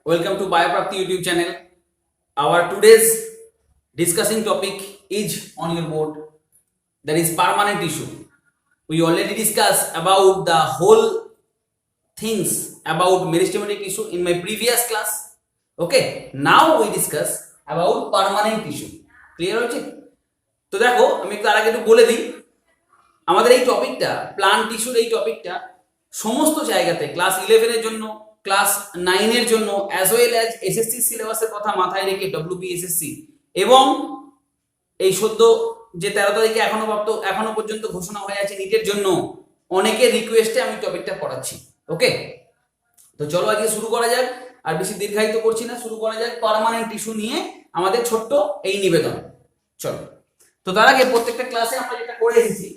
Welcome to Bioprapti YouTube channel. Our today's discussing topic is on your board, that is permanent issue. We already discussed about the whole things about meristematic issue in my previous class. Okay, now we discuss about permanent issue. Clear হয়েছে? তো দেখো আমি তার আগে একটু বলে দিই আমাদের এই টপিকটা প্লান্ট টিস্যুর এই টপিকটা সমস্ত জায়গাতে ক্লাস 11 এর জন্য ক্লাস 9 এর জন্য অ্যাজ ওয়েল অ্যাজ এসএসসি সিলেবাসের কথা মাথায় রেখে ডব্লিউবিএসএসসি এবং এই সদ্য যে 13 তারিখে এখনো পর্যন্ত ঘোষণা হয়ে আছে নিটের জন্য অনেকের রিকোয়েস্টে আমি টপিকটা পড়াচ্ছি। ওকে, তো চলো আজকে শুরু করা যাক, আর বেশি দীর্ঘায়িত করছি না, শুরু করা যাক পার্মানেন্ট ইস্যু নিয়ে আমাদের ছোট্ট এই নিবেদন। চলো, তো তার আগে প্রত্যেকটা ক্লাসে আমরা যেটা করে এসেছি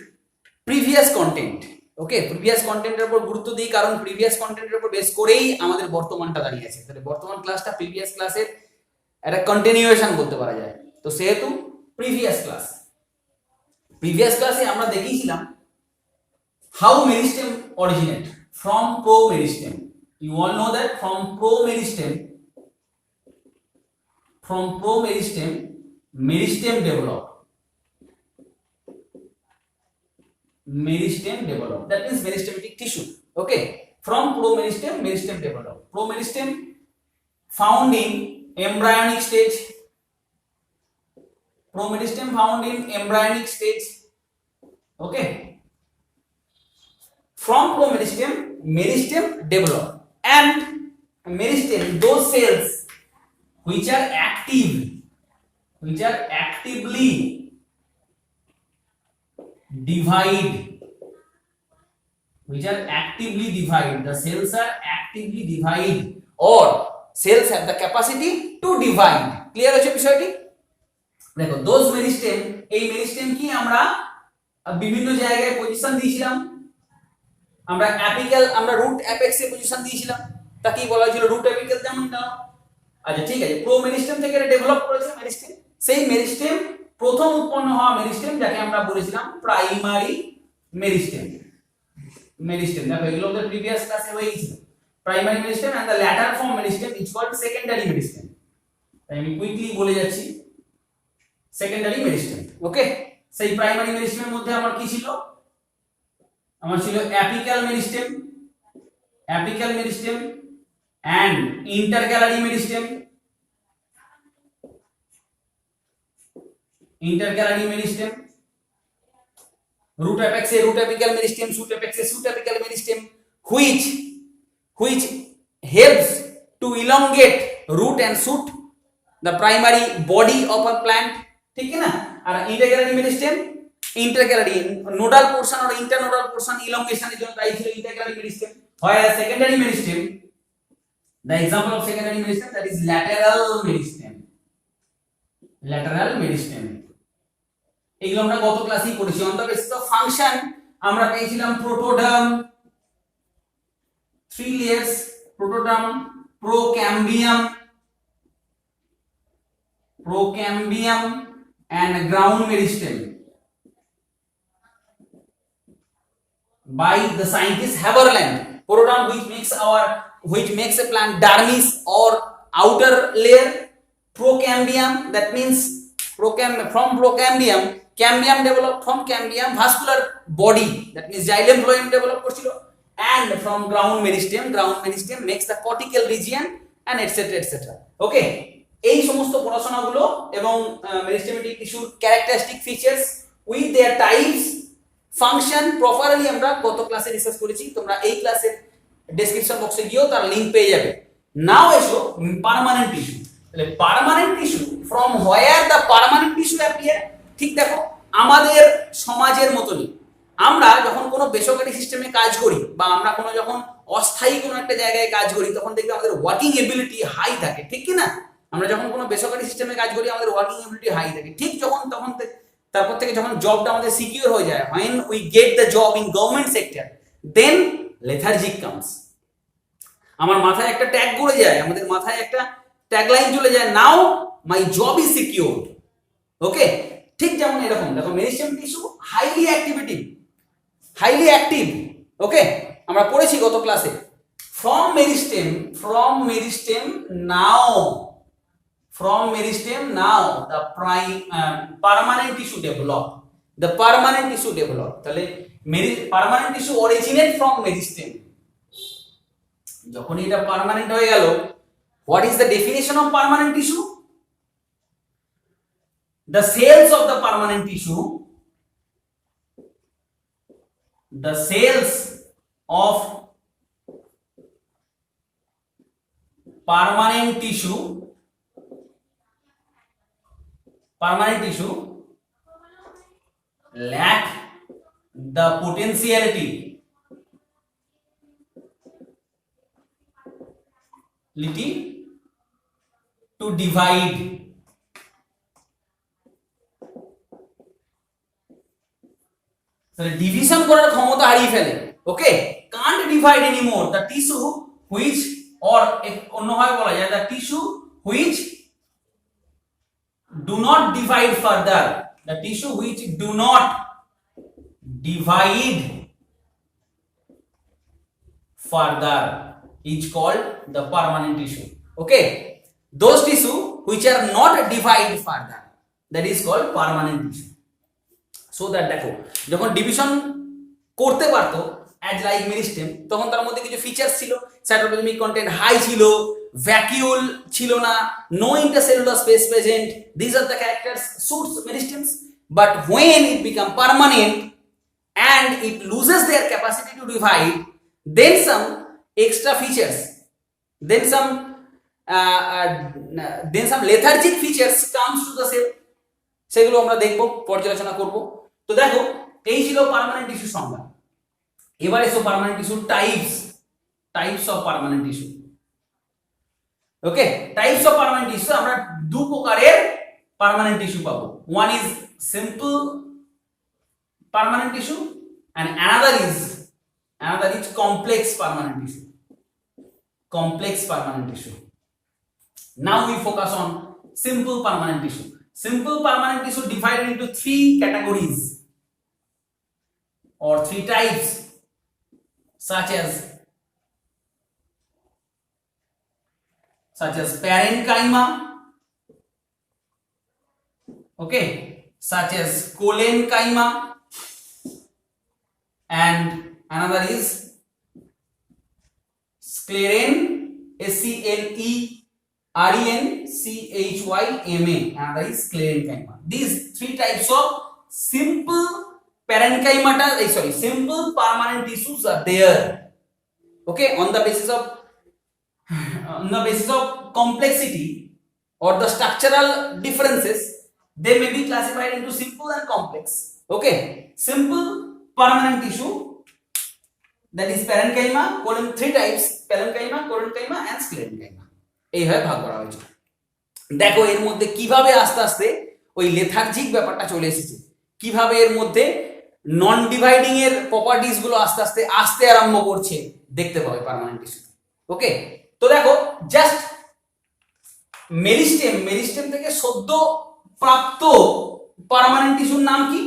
প্রিভিয়াস কন্টেন্ট। ওকে, প্রিভিয়াস কন্টেন্টের উপর গুরুত্ব দিই কারণ প্রিভিয়াস কন্টেন্টের উপর বেস করেই আমাদের বর্তমানটা দাঁড়িয়ে আছে। তাহলে বর্তমান ক্লাসটা প্রিভিয়াস ক্লাসের একটা কন্টিনিউয়েশন বলতে পারা যায়। তো সেহেতু প্রিভিয়াস ক্লাসে আমরা দেখিয়েছিলাম how meristem originate from promeristem. You all know that from promeristem meristem develop. Meristem develop, that means meristematic tissue. Okay, from promeristem meristem develop. Promeristem found in embryonic stage. Okay, from promeristem meristem develop, and meristem, those cells which are actively divide, the cells are actively divide or cells have the capacity to divide. Clear হচ্ছে বিষয়টি? দেখো those meristem, এই meristem কি আমরা বিভিন্ন জায়গায় position দিয়েছিলাম। আমরা অ্যাপিক্যাল, আমরা রুট অ্যাপেক্সে পজিশন দিয়েছিলাম, তা কি বলা হয়েছিল রুট অ্যাপিক্যাল যেমন দাও। আচ্ছা ঠিক আছে, প্রো মেরিস্টেম থেকে এটা ডেভেলপ করেছে মেরিস্টেম। সেই মেরিস্টেম প্রথম উৎপন্ন হওয়া মেরিস্টেম যাকে আমরা বলেছিলাম প্রাইমারি মেরিস্টেম। দেখো এগুলো আমাদের প্রিভিয়াস ক্লাসে হয়ে গিয়েছিল। Primary meristem and the latter form meristem is called secondary meristem. তাই আমি কুইকলি বলে যাচ্ছি সেকেন্ডারি মেরিস্টেম। ওকে, সেই প্রাইমারি মেরিস্টেমের মধ্যে আমার কি ছিল? আমার ছিল apical meristem and intercalary meristem. root apex root apical meristem, shoot apex shoot apical meristem, which helps to elongate root and shoot, the primary body of a plant. ठीक है ना? और intercalary meristem, nodal portion or internodal portion elongation এর জন্য দায়ী ছিল intercalary meristem. While secondary meristem, the example of secondary meristem, that is lateral meristem. এগুলো আমরা গত ক্লাসেই পড়েছি। On the basis of function আমরা পেয়েছিলাম protoderm, 3 layers protoderm, procambium and ground meristem by the scientist Haberland. Protoderm which makes a plant dermis or outer layer. Procambium, that means from procambium cambium developed, from cambium vascular body, that means xylem phloem develop করছিল, and from ground meristem makes the cortical region and etc. ওকে, এই সমস্ত পড়াশোনাগুলো এবং meristematic টিস্যুর characteristic features with there types function properly আমরা গত ক্লাসে discuss করেছি। তোমরা এই ক্লাসের ডেসক্রিপশন বক্সে গিয়েও তার লিংক পেয়ে যাবে। নাও এসো পার্মানেন্ট টিস্যু। তাহলে permanent tissue, from where the permanent tissue appear. ঠিক দেখো, আমাদের সমাজের মতনই আমরা যখন কোনো বেসরকারি সিস্টেমে কাজ করি বা আমরা কোনো যখন অস্থায়ী কোনো একটা জায়গায় কাজ করি তখন দেখবে আমাদের ওয়ার্কিং এবিলিটি হাই থাকে। ঠিক কি না? আমরা যখন কোনো বেসরকারি সিস্টেমে কাজ করি আমাদের ওয়ার্কিং এবিলিটি হাই থাকে। ঠিক তারপর থেকে যখন জবটা আমাদের সিকিউর হয়ে যায়, when we get the job in government sector, then lethargic comes. আমার মাথায় একটা ট্যাগ ঘুরে যায়, আমাদের মাথায় একটা ট্যাগলাইন চলে যায়, নাও মাই জব ইজ সিকিউরড। ওকে, ঠিক যেমন এরকম দেখো মেরিস্টেম টিস্যু হাইলি অ্যাক্টিভ। ওকে, আমরা পড়েছি গত ক্লাসে from meristem now the permanent tissue develop, তাহলে permanent tissue originate from meristem, যখন এটা পার্মানেন্ট হয়ে গেল, what is the definition of permanent tissue? The cells of the permanent tissue, the cells of permanent tissue lack the potentiality to divide, division করার ক্ষমতা হারিয়ে ফেলে। ওকে, can't divide anymore the tissue which, or অন্যভাবে বলা যায় the tissue which do not divide further, the tissue which do not divide further is called the permanent tissue. Okay, those tissue which are not divide further, that is called permanent tissue. So that দেখো যখন division করতে পারতো as like meristem, তখন তার মধ্যে কিছু features ছিল, cytoplasmic content high ছিল, ভ্যাকিউল ছিল না, no intercellular space present, this are the characters suits meristems, but when it become permanent and it loses their capacity to divide, then some extra features, then some lethargic features comes to the cell, সেগুলো আমরা দেখবো, পর্যালোচনা করব। তো দেখো এই ছিল permanent tissue সংজ্ঞা। এবারে এসো permanent tissue types of permanent tissue. Okay, types of permanent tissue আমরা দু প্রকারের পার্মানেন্ট টিস্যু পাবো। One is simple permanent tissue and another is complex permanent tissue. Now we focus on simple permanent tissue. Simple permanent tissue divided into three categories or three types, such as parenchyma, okay, such as collenchyma, and another is scleren, SCLERENCHYMA, another is sclerenchyma. These three types of simple simple permanent tissues are there. Okay, on the basis of complexity or the structural differences, they may be classified into simple and complex. Okay, simple permanent tissue, that is parenchyma, three types, parenchyma, collenchyma and sclerenchyma, এইভাবে ভাগ করা হয়েছে। দেখো এর মধ্যে কিভাবে আস্তে আস্তে ওই লেথার্জিক ব্যাপারটা চলে এসেছে, কিভাবে এর মধ্যে নন ডিভাইডিং এর প্রপার্টিজ গুলো আস্তে আস্তে আসতে আরম্ভ করছে, দেখতে পাবে পার্মানেন্ট টিস্যু। ওকে, তো দেখো জাস্ট মেরিস্টেম থেকে সদ্য প্রাপ্ত পার্মানেন্ট টিস্যুর নাম কি?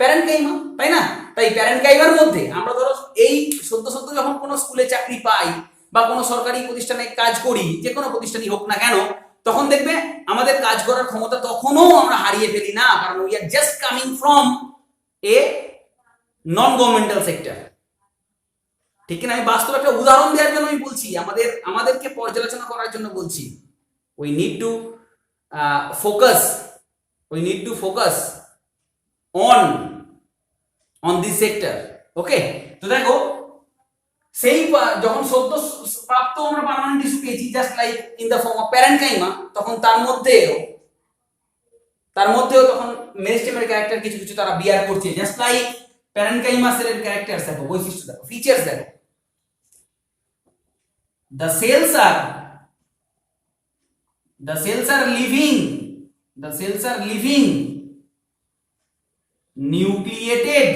প্যারেনকাইমা, তাই না? তাই প্যারেনকাইমার মধ্যে আমরা ধরো এই সদ্য যখন কোনো স্কুলে চাকরি পাই বা কোনো সরকারি প্রতিষ্ঠানে কাজ করি, যে কোনো প্রতিষ্ঠানই হোক না কেন, তখন দেখবে আমাদের কাজ করার ক্ষমতা তখনও আমরা হারিয়ে ফেলি না, কারণ we are just coming from a non governmental sector. ঠিক না? আমি বাস্তব একটা উদাহরণ দেওয়ার জন্য আমি বলছি, আমাদেরকে পর্যালোচনা করার জন্য বলছি। We need to focus on this sector. ওকে, তো দেখো সেই যখন সদ্য প্রাপ্ত আমরা পার্মানেন্ট টিস্যু পেয়েছি just like in the form of parenchyma, তখন তার মধ্যেও তখন মেরিস্টেমের ক্যারেক্টার কিছু তারা বিয়ার করছে, জাস্ট লাইক প্যারেনকাইমা সেলের ক্যারেক্টারস দেখো, বৈশিষ্ট্য দেখো, ফিচার্স দেখো। the cells are living nucleated,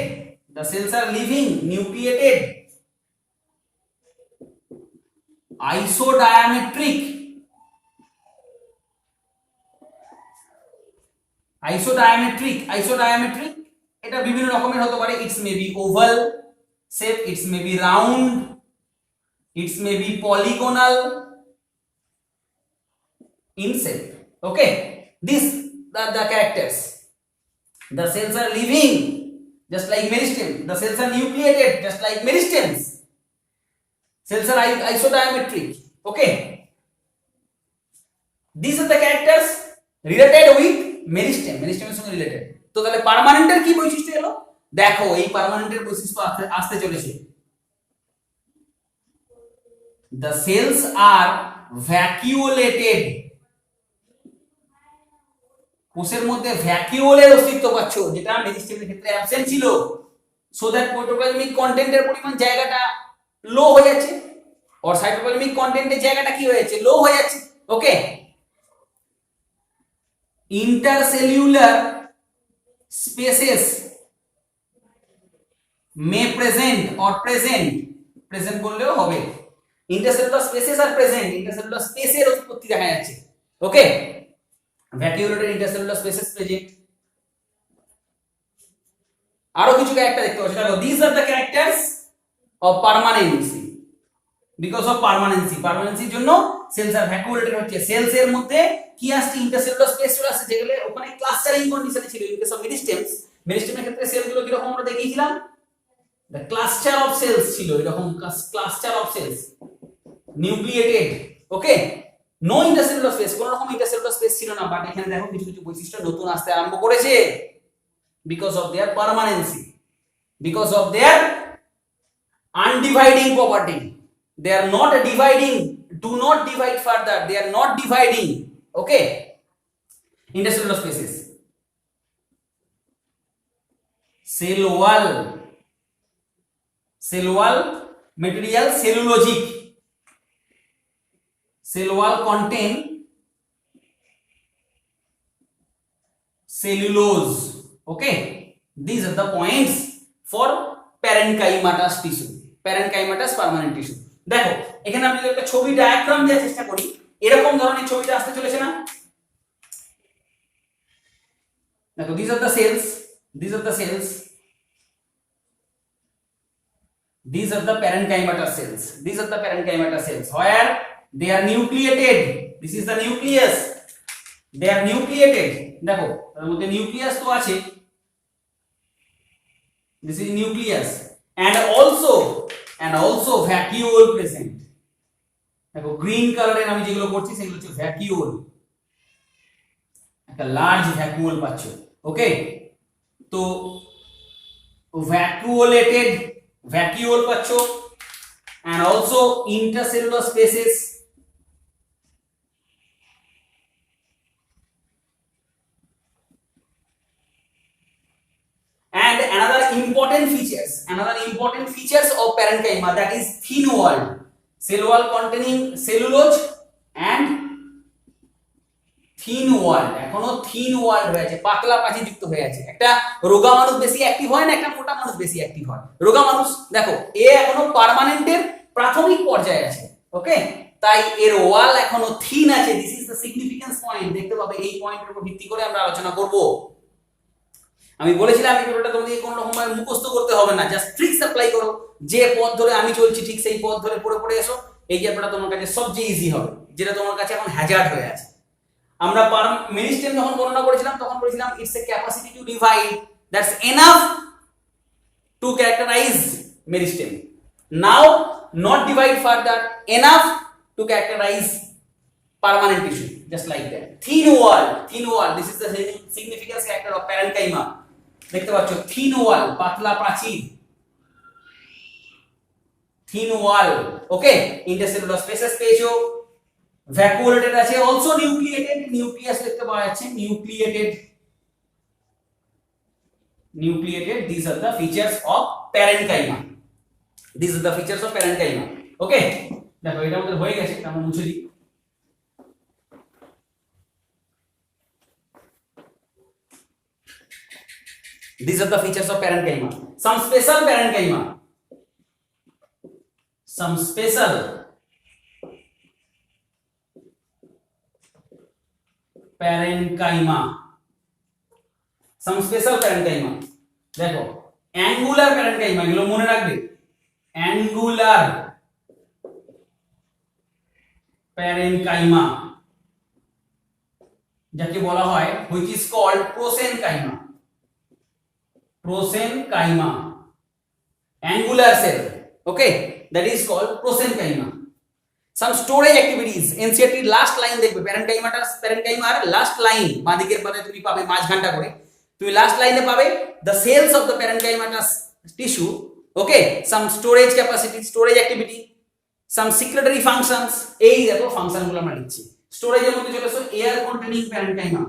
isodiametric, এটা বিভিন্ন রকমের হতে পারে, it's may be oval shape, it's may be round, It may be polygonal in shape. Okay, these are the characters. The cells are living just like meristem. The cells are nucleated just like meristems. Cells are isodiametric. Okay, these are the characters related with meristem. Meristem এর সঙ্গে related. তো তাহলে পার্মানেন্টের কি বৈশিষ্ট্য এলো? দেখো এই পার্মানেন্টের বৈশিষ্ট্য আসতে চলেছে। The cells are vacuolated. কোষের মধ্যে ভ্যাকিউলের অস্তিত্ব পাচ্ছ, যেটা মেরিস্টেমের ক্ষেত্রে অ্যাবসেন্ট ছিল। সো দ্যাট প্রোটোপ্লাজমিক কন্টেন্টের পরিমাণ জায়গাটা লো হয়ে যাচ্ছে, আর সাইটোপ্লাজমিক কন্টেন্টের জায়গাটা কি হয়ে যাচ্ছে? লো হয়ে যাচ্ছে। Okay, intercellular spaces may present or present বললেও হবে। Intercellular spaces are present, intercellular স্পেসের উৎপত্তি দেখা যাচ্ছে। ওকে, vacuolated intercellular spaces present. আরো কিছু ক্যারেক্টার দেখতে পাচ্ছ। দেখো, these are the characters of permanency. Because of permanency জন্য সেলস আর vacuolated হচ্ছে। সেলস এর মধ্যে কি আসছে? ইন্টারসেলুলার স্পেস চলে আসছে, যেগুলো ওখানে ক্লাস্টারিং কন্ডিশনে ছিল। ইন কেস অফ মেরিস্টেমের ক্ষেত্রে সেলগুলো কি রকম আমরা দেখিয়েছিলাম? the cluster of cells ছিল, এরকম cluster of cells nucleated. Okay, no intercellular space, কোন রকম ইন্টারসেলুলার স্পেস ছিল না। বাট এখানে দেখো কিছু কিছু বৈশিষ্ট্য নতুন আসতে আরম্ভ করেছে, because of their permanency, because of their undividing property. They are not dividing, do not divide further, they are not dividing. Okay, intercellular spaces. Cell wall material cellulosic. Cell wall contain cellulose. Okay, these are the points for parenchymatous tissue, parenchymatous permanent tissue. দেখো এখানে আমি একটা ছবি diagram দেওয়ার চেষ্টা করি, এরকম ধরনের ছবিটা আসতে চলেছে না? দেখো, these are the cells, these are the cells, these are the parenchymatous cells, these are the parenchymatous cells where they are nucleated. This is the nucleus. They are nucleated. দেখো তার মধ্যে নিউক্লিয়াস তো আছে, this is nucleus, and also vacuole present. দেখো green কালারের আমি যেগুলো করছি সেগুলো হচ্ছে ভ্যাকিউল, একটা লার্জ ভ্যাকুয়াল পাচ্ছ। ওকে, তো vacuolated vacuole পাচ্ছ, and also intercellular spaces. And another important features of parenchyma, that is thin wall, cell wall containing cellulose and thin wall. এখনো thin wall রয়েছে, পাতলা পাঁচি যুক্ত হয়ে আছে। একটা রোগা মানুষ বেশি অ্যাক্টিভ হয় না, একটা মোটা মানুষ বেশি অ্যাক্টিভ হয়? রোগা মানুষ। দেখো এ এখনো পার্মানেন্টের প্রাথমিক পর্যায়ে আছে। ওকে, তাই এর ওয়াল এখনো থিন আছে। This is the significance point. দেখতে পাবে এই পয়েন্টের উপর ভিত্তি করে আমরা আলোচনা করব। আমি বলেছিলাম এই ভিডিওটা তোমাদের কোনো রকম ভাবে মুখস্থ করতে হবে না, জাস্ট ট্রিক্স অ্যাপ্লাই করো। যে পথ ধরে আমি চলছি ঠিক সেই পথ ধরে পড়ে পড়ে এসো। এই চ্যাপ্টারটা তোমার কাছে সবচেয়ে ইজি হবে, যেটা তোমার কাছে এখন হ্যাজার্ড হয়ে আছে। আমরা মেরিস্টেম যখন গণনা করেছিলাম তখন বলেছিলাম it's a capacity to divide, that's enough to characterise meristem. Now not divide further, enough to characterize permanent tissue, just like that. Thin wall, this is the significance character of parenchyma. দেখতে পাচ্ছ thin wall, পাতলা প্রাচীর, thin wall. Okay, intercellular spaces পেয়েছো, vacuolated আছে, also nucleated, nucleus দেখতে পাওয়া যাচ্ছে, nucleated. These are the features of parenchyma. These are the features of parenchyma. Okay, দেখো এটা আমাদের হয়ে গেছে, আমরা মুছে দিই। These are the features of parenchyma. Some special parenchyma. Some special parenchyma. দেখো angular parenchyma, এগুলো মনে রাখবে। angular প্যারেনকাইমা, যাকে বলা হয় which is called prosenchyma, prosenchyma, angular cell, okay, that is called prosenchyma. Some storage activities, NCERT last line দেখবে প্যারেনকাইমার last line বাঁদিকের পাতায় তুমি পাবে মাঝ ঘন্টা করে, তুমি লাস্ট লাইনে পাবে the cells of the parenchymatous tissue, okay, some storage capacity, storage activity, some secretory functions, এই দেখো ফাংশন গুলো আমরা লিখছি। স্টোরেজের মধ্যে চলে আসো air containing parenchyma,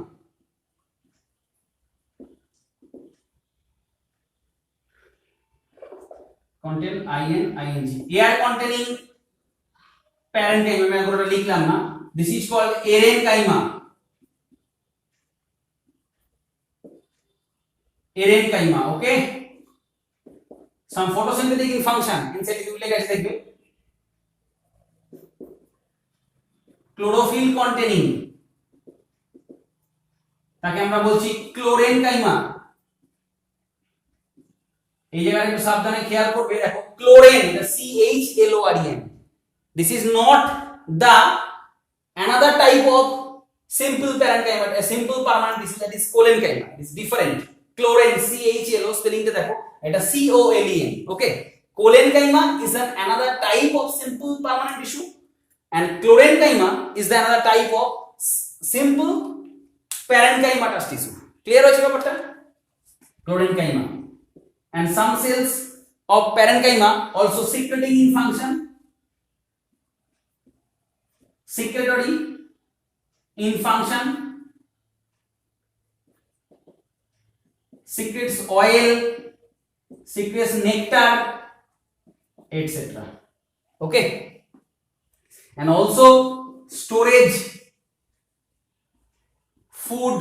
contain ing, air containing parenchyma, আমি পুরোটা লিখলাম না, this is called erenchyma, erenchyma, okay, some photosynthetic function inside the উল্লেখ আছে দেখবে, chlorophyll containing, তাকে আমরা বলছি ক্লোরেনকাইমা। এই জায়গায় একটু সাবধানে খেয়াল করবে, দেখো ক্লোরেন, এটা CHLOREN, this is not the another type of simple parenchyma, a simple permanent disease, that is colenchyma, it is different. Chlorine, CHLO spelling টা দেখো, এটা COLEN, okay, colenchyma is another type of simple permanent tissue and chlorenchyma is the another type of simple parenchymatous tissue. Clear হয়েছে ব্যাপারটা? Chlorenchyma, and some cells of parenchyma also secreting in function, secretory in function, secretes oil, secretes nectar, etc. Okay, and also storage food,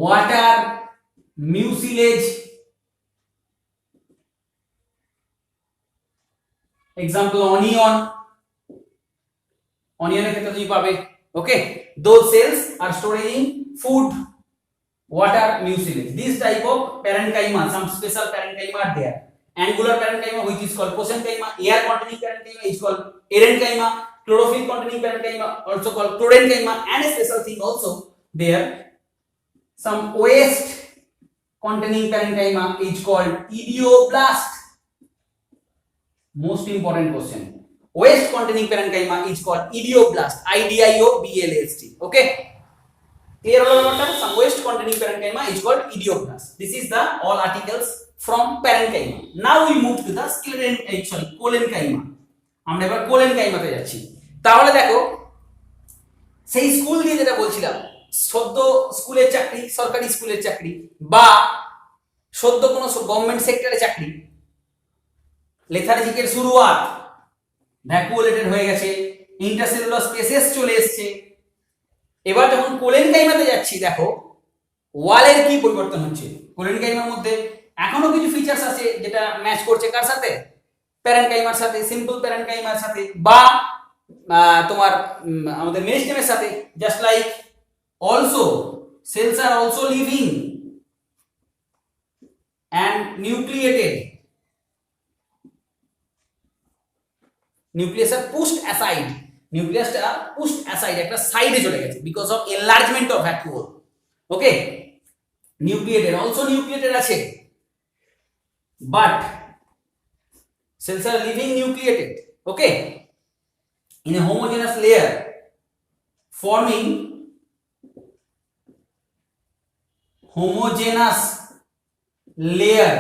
water, mucilage, example onion, অনিয়নের ক্ষেত্রে তুমি পাবে, ওকে, those cells are storing food, water, mucilage. This type of parenchyma, some special parenchyma are there. Angular parenchyma, which is called prosenchyma, air containing parenchyma is called erenchyma, chlorophyll containing parenchyma also called chlorenchyma, and a special thing also there, some waste containing parenchyma is called idioblast. Most important question, waste containing parenchyma is called idioblast, IDIOBLAST, okay, clear holo ব্যাপারটা? Some waste containing parenchyma is called idioblast. This is the all articles from parenchyma. Now we move to the colenchyma. আমরা এবার কোলেনকাইমাতে যাচ্ছি। তাহলে দেখো, সেই school দিয়ে যেটা বলছিলাম, সদ্য স্কুলের চাকরি, সরকারি স্কুলের চাকরি বা সদ্য কোনো গভর্নমেন্ট সেক্টরে চাকরি, লেথার্জিকের শুরুয়াত, ভ্যাকুওলেটেড হয়ে গেছে, ইন্টারসেলুলার স্পেসেস চলে এসেছে, এবার যখন কোলেনকাইমাতে যাচ্ছি, দেখো ওয়ালের কি পরিবর্তন হচ্ছে। কোলেনকাইমার মধ্যে এখনো কিছু ফিচার্স আছে যেটা ম্যাচ করছে কার সাথে, প্যারেনকাইমার সাথে, সিম্পল প্যারেনকাইমার সাথে, বা তোমার আমাদের মেরিস্টেমের সাথে, just like also cells are also living and nucleated, nucleus are pushed aside, nucleus are pushed aside, একটা সাইডে চলে গেছে because of enlargement of vacuole, okay, nucleated, also nucleated আছে, but cells are living nucleated, okay, in a homogeneous layer forming homogeneous layer.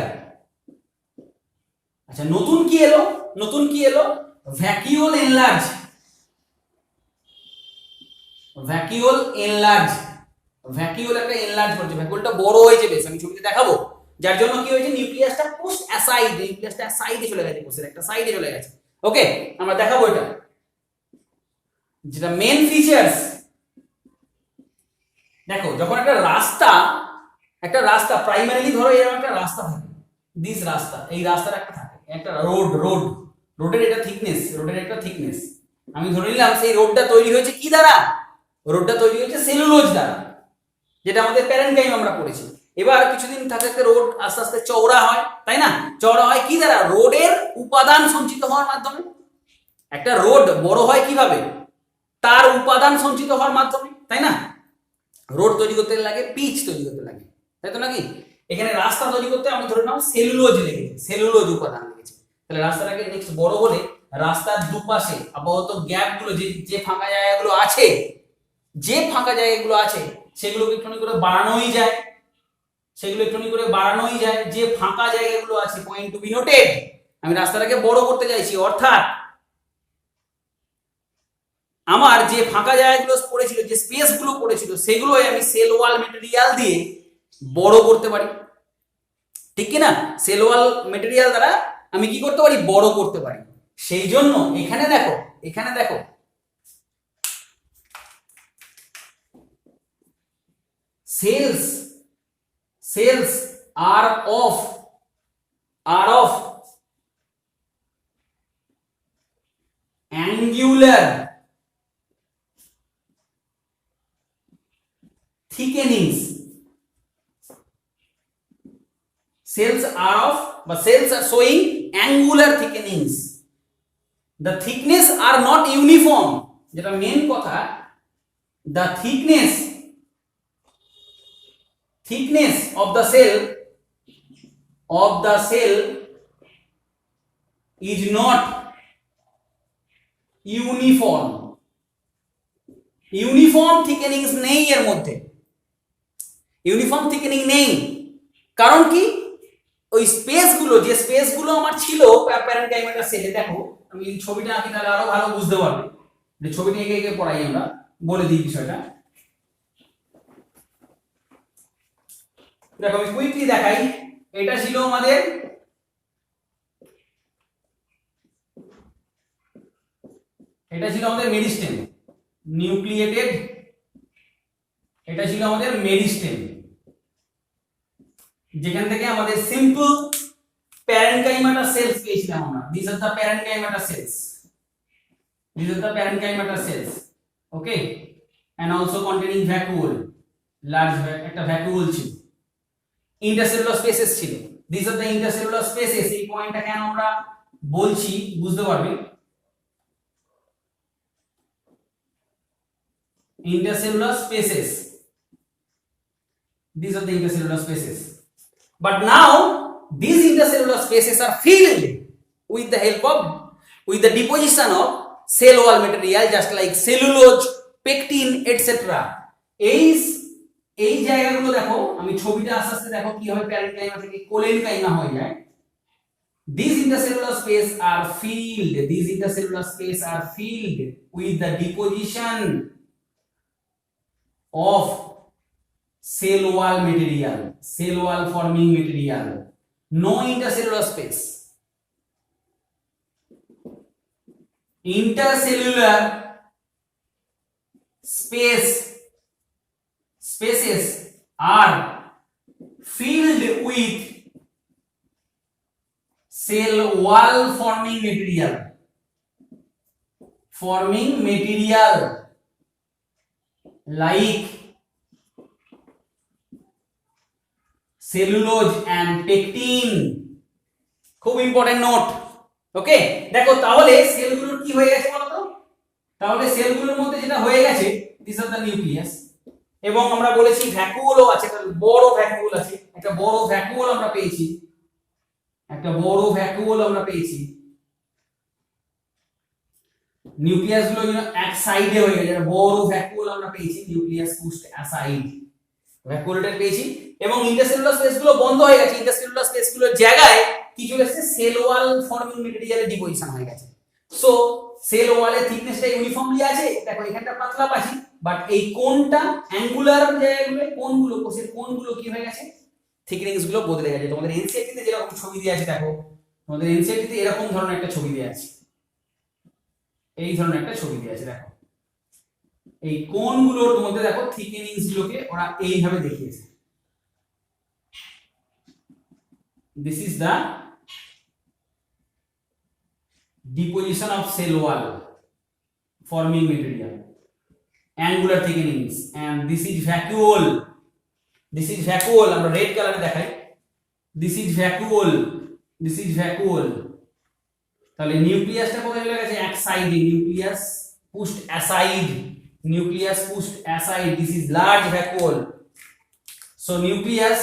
আচ্ছা, নতুন কি এলো, নতুন কি এলো, vacuole enlarge, vacuole enlarge, vacuole একটা enlarge করছে, vacuoleটা বড় হয়েছে বেশ, আমি ছবিতে দেখাবো, যার জন্য কি হয়েছে, নিউক্লিয়াসটা পুশড অ্যাসাইড, নিউক্লিয়াসটা সাইডে চলে গেছে, কোষের একটা সাইডে চলে গেছে, ওকে, আমরা দেখাবো এটা, যেটা মেন ফিচার্স। দেখো, যখন একটা রাস্তা প্রাইমারিলি ধরো এরকম একটা রাস্তা থাকে, দিস রাস্তা, এই রাস্তার একটা থাকে একটা রোডের এটা থিকনেস, রোডের একটা থিকনেস, আমি ধরে নিলাম সেই রোডটা তৈরি হয়েছে কি দ্বারা, রোডটা তৈরি হয়েছে সেলুলোজ দ্বারা, যেটা আমাদের প্যারেনকাইমা আমরা পড়েছি। এবার কিছুদিন থাকতে রোড আস্তে আস্তে চওড়া হয়, তাই না, চওড়া হয় কি দ্বারা, রোডের উপাদান সঞ্চিত হওয়ার মাধ্যমে। একটা রোড বড় হয় কিভাবে, তার উপাদান সঞ্চিত হওয়ার মাধ্যমে, তাই না? রোড তৈরি করতে লাগে, পিচ তৈরি করতে লাগে, তাই তো নাকি? এখানে রাস্তা তৈরি করতে আমি ধরে নাও সেলুলোজ লেগেছে, সেলুলোজ উপাদান লেগেছে। তাহলে রাস্তাটাকে নেক্সট বড় হলে রাস্তার দুপাশে আপাতত গ্যাপগুলো, যে ফাঁকা জায়গাগুলো আছে, সেগুলোকে একটু করে বাড়ানোই যায়, যে ফাঁকা জায়গাগুলো আছে, পয়েন্ট টু বি নোটেড, আমি রাস্তাটাকে বড় করতে চাইছি, অর্থাৎ আমার যে ফাঁকা জায়গাগুলো পড়েছিল, যে স্পেস গুলো পড়েছিল, সেগুলো আমি সেল ওয়াল মেটেরিয়াল দিয়ে বড় করতে পারি, ঠিক কি না? সেল ওয়াল মেটেরিয়াল দ্বারা আমি কি করতে পারি? বড় করতে পারি। সেই জন্য এখানে দেখো cells are of angular thickenings. Cells are showing angular thickenings. The thickness are not uniform. যেটা মেন কথা, the thickness of the cell is not uniform. Uniform thickenings নেই এর মধ্যে, ইউনিফর্ম থিকেনিং নেই। কারণ কি? ওই যে স্পেসগুলো আমার ছিল প্যারেনকাইমাটার সেলে, দেখো আমি ছবিটা আঁকি তাহলে আরো ভালো বুঝতে পারবে। ছবিটা এঁকে পড়াই, আমরা বলে দিই বিষয়টা। দেখো আমি কুইকলি দেখাই, এটা ছিল আমাদের মেরিস্টেম, নিউক্লিয়েটেড, এটা ছিল আমাদের মেরিস্টেম, যেখান থেকে আমাদের সিম্পল প্যারেনকাইমাটা সেলস পেয়েছিলাম আমরা। This are the parenchymata cells, okay, and also containing vacuole, large একটা ভ্যাকুওল ছিল, ইন্টারসেলুলার স্পেসেস ছিল। This are the intercellular spaces. এই পয়েন্টটা কেন আমরা বলছি বুঝতে পারবে। Intercellular spaces, these are the intercellular spaces, but now these intercellular spaces are filled with the deposition of cell wall material, just like cellulose, pectin, etc. এই জায়গাগুলো দেখো, আমি ছবিটা আস্তে আস্তে দেখো কি হয়, প্যারেনকাইমা থেকে কোলেনকাইমা হয়ে যায়। These intercellular spaces are filled with the deposition of cell wall forming material. No intercellular space. Intercellular spaces are filled with cell wall forming material like cellulose and pectin. খুব important note, ওকে। দেখো তাহলে সেলগুলোর কি হয়ে গেছে বলতো? তাহলে সেলগুলোর মধ্যে যেটা হয়ে গেছে, দিস আর দ্য নিউক্লিয়াস, এবং আমরা বলেছি ভ্যাকুওলও আছে, একটা বড় ভ্যাকুওল আছে, একটা বড় ভ্যাকুওল আমরা পেয়েছি, নিউক্লিয়াস গুলো এক সাইডে হয়ে গেছে, বড় ভ্যাকুওল আমরা পেয়েছি, নিউক্লিয়াস পুশড অ্যাসাইড, ভ্যাকুওলটা পেয়েছি, এবং ইন্টারসেলুলার স্পেস গুলো বন্ধ হয়ে গেছে। ইন্টারসেলুলার স্পেস গুলোর জায়গায় কি চলে এসেছে? সেল ওয়াল ফর্মিং মেটেরিয়ালের ডিপোজিশন হয়ে গেছে। সো সেল ওয়ালের থিকনেসটা ইউনিফর্মলি আছে, দেখো এখানটা পাতলা পাচ্ছি, বাট এই কোনটা অ্যাঙ্গুলার জায়গাগুলো, কোনগুলো কোষের কোনগুলো কি হয়ে গেছে? থিকনেস গুলো বদলে গেছে। তোমাদের এনসিইআরটি তে যেরকম ছবি দেওয়া আছে, দেখো তোমাদের এনসিইআরটি তে এরকম ধরনের একটা ছবি দেওয়া আছে, এই ধরনের একটা ছবি দেওয়া আছে। দেখো এই কোনগুলোর মধ্যে দেখো থিকনেস গুলোকে ওরা এইভাবে দেখিয়েছে। This is the deposition of cell wall forming material, angular thickenings, and this is vacuole. আমরা রেড কালারে দেখাই, this is vacuole. তাহলে নিউক্লিয়াসটা কোথায় চলে গেছে? এক সাইডে, nucleus pushed aside. Nucleus pushed aside. This is large vacuole. So nucleus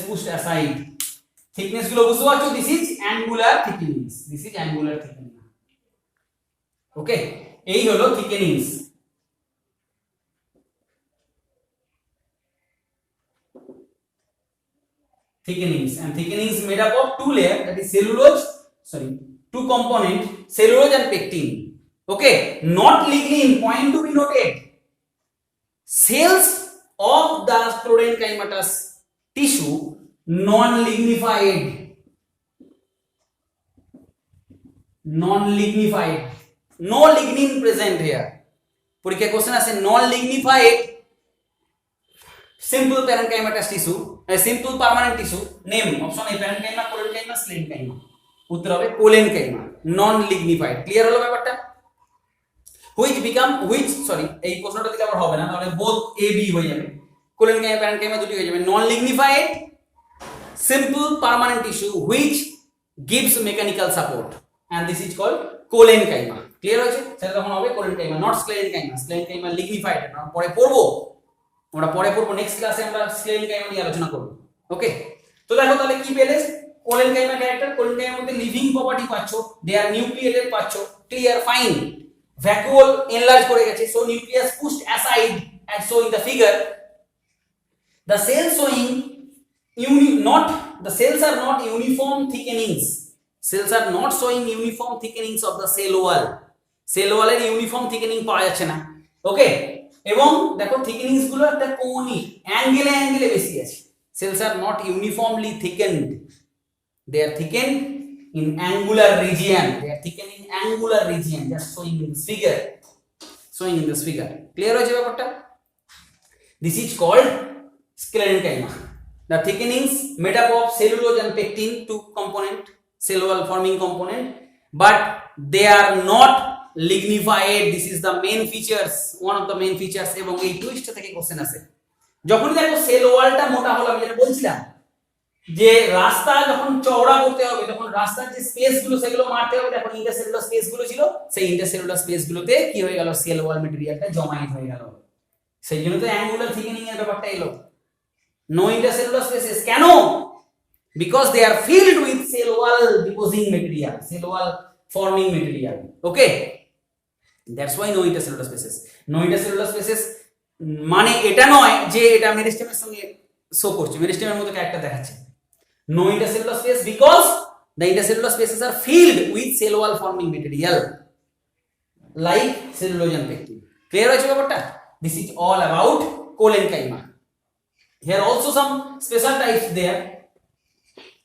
pushed aside. Thickness গুলো বুঝতে পারছো? This is angular thickenings. This is angular thickening. Okay, এই হলো thickenings. Thickenings, and thickenings made up of two layer, that is two component, cellulose and pectin. Okay, not lignin. Point to be noted. Cells of the sclerenchymatous tissue non-lignified, no lignin present here. পরীক্ষা question আছে non-lignified simple parenchymatous tissue, simple permanent tissue, name option A, parenchyma, collenchyma, sclerenchyma. উত্তর হবে collenchyma, non-lignified. Clear হলো ব্যাপারটা? এই প্রশ্নটা দিলে আবার হবে না, তাহলে both A B হয়ে যাবে, collenchyma parenchyma দুটি হয়ে যাবে। non-lignified simple permanent tissue which gives mechanical support, and this is called collenchyma. Clear হয়েছে? সেটা তখন হবে collenchyma, not sclerenchyma. sclerenchyma lignified, আমরা পরে পড়বো নেক্সট ক্লাসে আমরা sclerenchyma নিয়ে আলোচনা করব। ওকে, তো দেখো তাহলে কি পেলে? collenchyma ক্যারেক্টার, collenchyma মধ্যে লিভিং প্রপার্টি পাচ্ছো, দে আর নিউক্লিয়েটেড পাচ্ছো, ক্লিয়ার, ফাইন। ভ্যাকুওল এনলার্জ করে গেছে, so nucleus pushed aside, and so in the figure the cells showing the cells are not uniform thickenings. Cells are not showing uniform thickenings of the cell wall. Cell wall এর uniform thickening পাওয়া যাচ্ছে না। ওকে, এবং দেখো থিকেনিংস গুলো একটা কৌণিক অ্যাঙ্গেলে বেশি আছে। Cells are not uniformly thickened. They are thickened in angular region. Just showing in this figure. Clear হয়েছে ব্যাপারটা? This is called sclerenchyma. The thickenings made up of cellulose and pectin, two component, cell wall forming component, but they are not lignified. This is the main features, one of the main features. এবং এই twist থেকে question আছে, যখনই দেখো sell ওয়ালটা মোটা হলো, আমি যেটা বলছিলাম যে রাস্তা যখন চওড়া করতে হবে তখন রাস্তার যে স্পেস গুলো সেগুলো মারতে হবে। দেখো ইন্টারসেলুলার স্পেস গুলো ছিল, সেই ইন্টারসেলুলার স্পেস গুলোতে কি হয়ে গেল? সেল ওয়াল ম্যাটেরিয়ালটা জমায়েত হয়ে গেল। সেই জন্য তো অ্যাঙ্গুলার থিকেনিং এর ব্যাপারটা এলো। No intercellular spaces. কেন? Because they are filled with cell wall deposing material, cell wall forming material. Okay, that's why no intercellular spaces. No intercellular spaces মানে এটা নয় যে এটা মেরিস্টেমের সঙ্গে শো করছে, মেরিস্টেমের মতো ক্যারেক্টার দেখাচ্ছে। No intercellular space because the intercellular spaces are filled with cell wall forming material like cellulose and pectin. Clear হয়েছে ব্যাপারটা? This is all about collenchyma. Here also some special types there.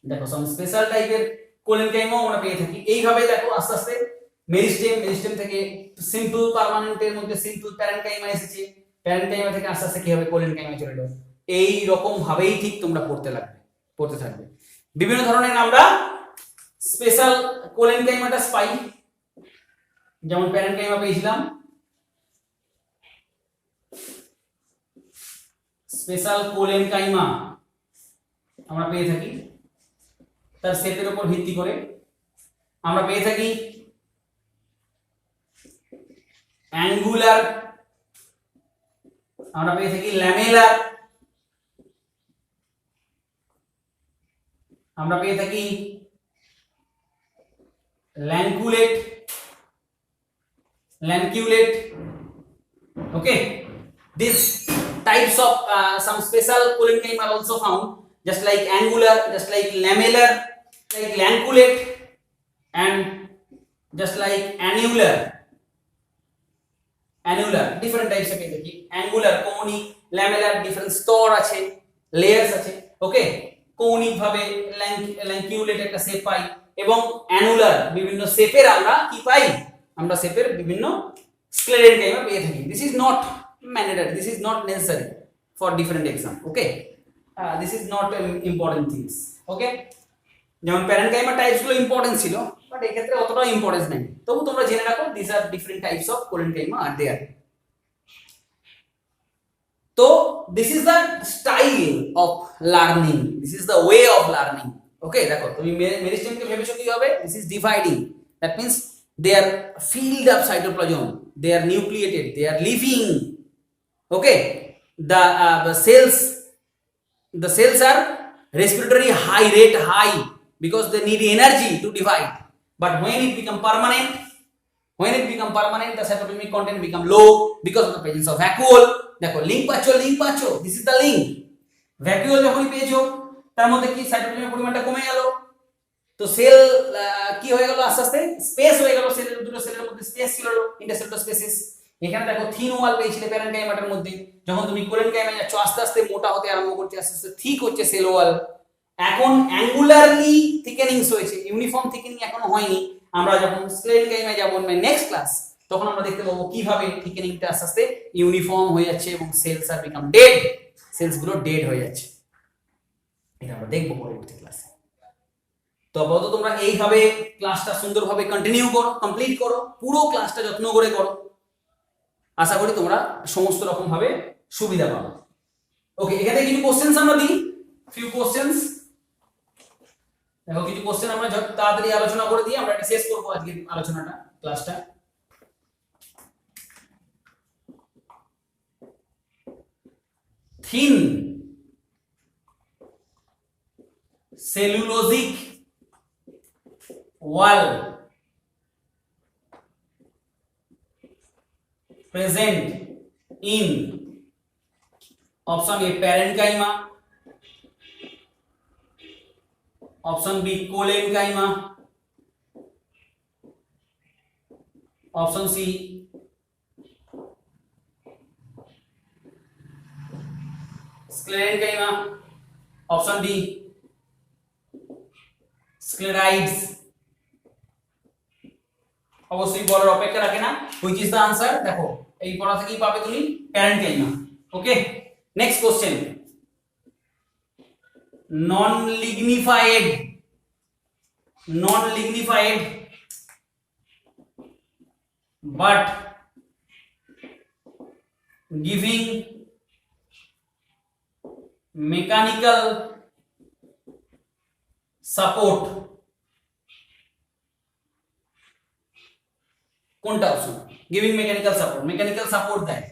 দেখো some special টাইপের collenchyma আমরা পেয়ে থাকি। এইভাবে দেখো আস্তে আস্তে মেরিস্টেম থেকে সিম্পল পার্মানেন্টের মধ্যে সিম্পল প্যারেনকাইমা এসেছে, প্যারেনকাইমা থেকে আস্তে আস্তে কি হবে? collenchyma চলে এলো। এই রকম ভাবেই ঠিক তোমরা পড়তে থাকবে। বিভিন্ন ধরনের আমরা স্পেশাল collenchymaটা পাই, যেমন প্যারেনকাইমা পেয়েছিলাম, স্পেশাল collenchyma আমরা পেয়ে থাকি তার শেপের উপর ভিত্তি করে। আমরা পেয়ে থাকি অ্যাঙ্গুলার, আমরা পেয়ে থাকি ল্যামেলার, আমরা পেয়ে থাকি ল্যানকিউলেট। ওকে, these types of some special collenchyma are also found, just like angular, just like lamellar, like lanceolate, and just like annular. Different types of দেখি, angular, conic, lamellar, different স্তর আছে, layers আছে। ওকে, কৌণিক ভাবে lanceolate একটা শেপ পাই, এবং annular বিভিন্ন শেপের আমরা কি পাই? আমরা শেপের বিভিন্ন sclerenchyma পেয়ে থাকি। This is not mandatory, this is not necessary for different exam. Okay, this is not important things. Okay, যেমন প্যারেনকাইমা টাইপস গুলো ইম্পর্টেন্ট ছিল, বাট এই ক্ষেত্রে অতটা ইম্পর্টেন্স নেই। তবু তোমরা জেনে রাখো these are different types of collenchyma are there. তো this is the style of learning, this is the way of learning. Okay, দেখো তুমি মেরিস্টেমকে ভেবেছো কি হবে? This is dividing, that means they are filled up cytoplasm, they are nucleated, they are living. Okay, the cells are respiratory high rate high because they need energy to divide. But when it become permanent, the cytoplasmic content become low because of the presence of vacuole. দেখো link পাচ্ছ, this is the link. vacuole যখনই পেয়েছো তার মধ্যে কি সাইটোপ্লাজমের পরিমাণটা কমে গেল, তো সেল কি হয়ে গেল, আস্তে আস্তে স্পেস হয়ে গেল, সেলের দুটো সেলের মধ্যে স্পেস ছিল, ইন্টারসেলুলার স্পেসেস। এখানে দেখো থিন ওয়াল পেয়েছিলে প্যারেনকাইমাটার মধ্যে, যখন তুমি কোলেনকাইমা যাচ্ছ আস্তে আস্তে মোটা হতে আরম্ভ করছে, আস্তে আস্তে ঠিক হচ্ছে সেল ওয়াল। এখন অ্যাঙ্গুলারলি থিকেনিংস হয়েছে, ইউনিফর্ম থিকেনিং এখনো হয়নি। আমরা যখন স্ক্লেরেনকাইমা যাব নেক্সট ক্লাস, তখন আমরা দেখতে পাবো কিভাবে থিকেনিংটা আস্তে আস্তে ইউনিফর্ম হয়ে যাচ্ছে এবং সেলস আর বিকাম ডেড, সেলস গুলো ডেড হয়ে যাচ্ছে। এটা আমরা দেখবো পরবর্তী ক্লাসে। তো আপাতত তোমরা এইভাবে ক্লাসটা সুন্দরভাবে কন্টিনিউ করো, কমপ্লিট করো, পুরো ক্লাসটা যত্ন করে করো। আশা করি তোমরা সমস্ত রকম ভাবে সুবিধা পাবে। ওকে, এখানে কিছু কোশ্চেন্স আমরা দিই, ফিউ কোশ্চেন্স। দেখো কিছু কোশ্চেন আমরা তাড়াতাড়ি আলোচনা করে দিয়ে আমরা এটা শেষ করব আজকের আলোচনাটা, ক্লাসটা। Thin cellulosic wall present in option A parenchyma, option B cholenchyma, option C sclerenchyma, option D স্ক্লেরাইডস। অবশ্যই বলার অপেক্ষা রাখে না, হুইচ ইজ দ্য আনসার। দেখো এই পড়া থেকেই পাবে তুমি parenchyma. Okay, next question, non lignified but giving mechanical support, কোনটা অপশন? গিভিং মেকানিক্যাল সাপোর্ট দেয়।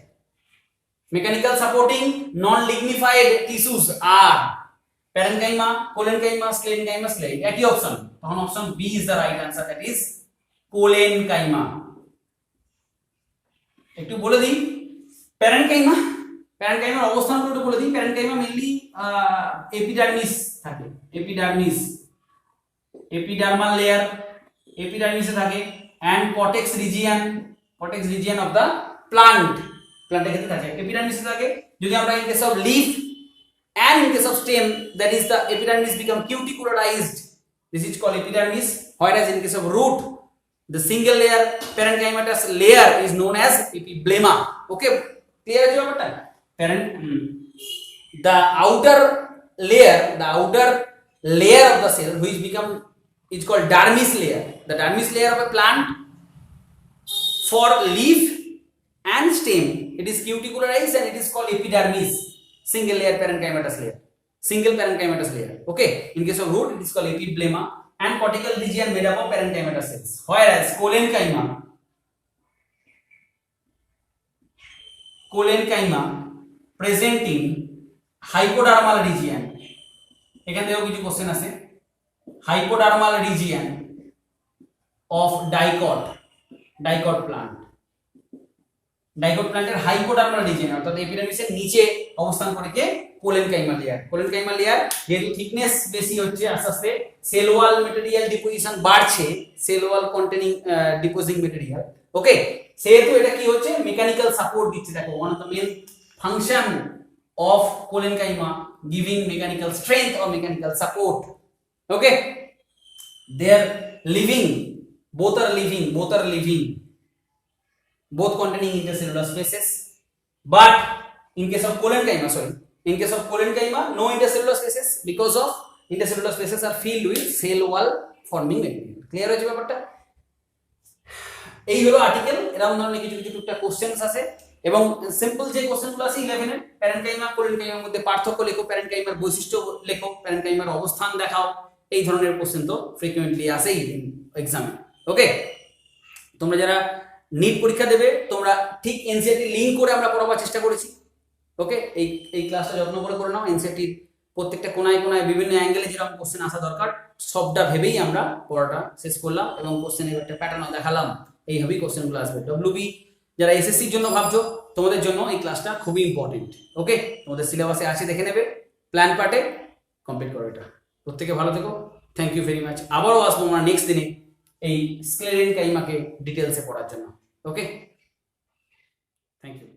Mechanical supporting non lignified tissues are parenchyma, collenchyma, sclerenchyma, sclereid, একই অপশন। তখন option B is the right answer, that is collenchyma. একটু বলে দিই প্যারেনকাইমার অবস্থানগুলো একটু বলে দিই। প্যারেনকাইমা মেইনলি এপিডার্মিস থাকে, এপিডার্মাল লেয়ার এপিডার্মিসে থাকে, and cortex region of the প্লান্টের ক্ষেত্রে থাকে এপিডার্মিসে থাকে। যদি আমরা in case of leaf and in case of stem, that is the epidermis become cuticularized, this is called epidermis, whereas in case of root the single layer parenchymatous layer is known as epiblema. Okay, clear আছে ব্যাপারটা? The outer layer of the cell which become is called dermis layer. The dermis layer of a plant for leaf and stem, it is cuticularized and it is called epidermis, single parenchymatous layer. Okay, in case of root it is called epiblema and cortical region made up of parenchymatous cells, whereas cholenchyma presenting hypodermal region. এখান থেকেও কিছু question আছে। hypodermal region of dicot প্লান্টের হাইপোডার্মাল region অর্থাৎ এপিডার্মিসের নিচে অবস্থান করে কে? Collenchyma layer. যেহেতু থিকনেস বেশি হচ্ছে, আস্তে আস্তে সেল ওয়াল ম্যাটেরিয়াল ডিপোজিশন বাড়ছে, cell wall containing deposing material. Okay, সেহেতু এটা কি হচ্ছে? মেকানিক্যাল সাপোর্ট দিচ্ছে। দেখো one of the main function of cholenchyma, giving mechanical strength or mechanical support. Okay, they are living, both containing intercellular spaces, but in case of cholenchyma no intercellular spaces because of intercellular spaces are filled with cell wall forming material. Clear হয়েছে ব্যাপারটা? এই হলো article. এরকম ধরনের কিছু টুকটাক questions আছে এবং সিম্পল যে কোশ্চেনগুলো আছে 11 এর, প্যারেনকাইমা কোলেনকাইমার মধ্যে পার্থক্য লেখো, প্যারেনকাইমার বৈশিষ্ট্য লেখো, প্যারেনকাইমার অবস্থান দেখাও, এই ধরনের কোশ্চেন তো ফ্রিকোয়েন্টলি আসেই এক্সামে। ওকে, তোমরা যারা নিট পরীক্ষা দেবে তোমরা ঠিক এনসিইআরটি লিঙ্ক করে আমরা পড়াবার চেষ্টা করেছি। ওকে, এই ক্লাসটা যত্ন করে নাও। এনসিইআরটির প্রত্যেকটা কোনায় কোনায় বিভিন্ন অ্যাঙ্গেলে যেরকম কোশ্চেন আসা দরকার সবটা ভেবেই আমরা পড়াটা শেষ করলাম এবং কোশ্চেনের একটা প্যাটার্নও দেখালাম। এইভাবেই কোশ্চেনগুলো আসবে। ডব্লিউবি যারা এসএসসির জন্য ভাবছো তোমাদের জন্য এই ক্লাসটা খুবই ইম্পর্টেন্ট। ওকে, তোমাদের সিলেবাসে আছে, দেখে নেবে, প্ল্যান পার্টে কমপ্লিট করো এটা। প্রত্যেকে ভালো থেকো, থ্যাংক ইউ ভেরি মাচ। আবারও আসবো আমরা নেক্সট দিনে এই স্ক্লেরেনকাইমাকে ডিটেলসে পড়ার জন্য। ওকে, থ্যাংক ইউ।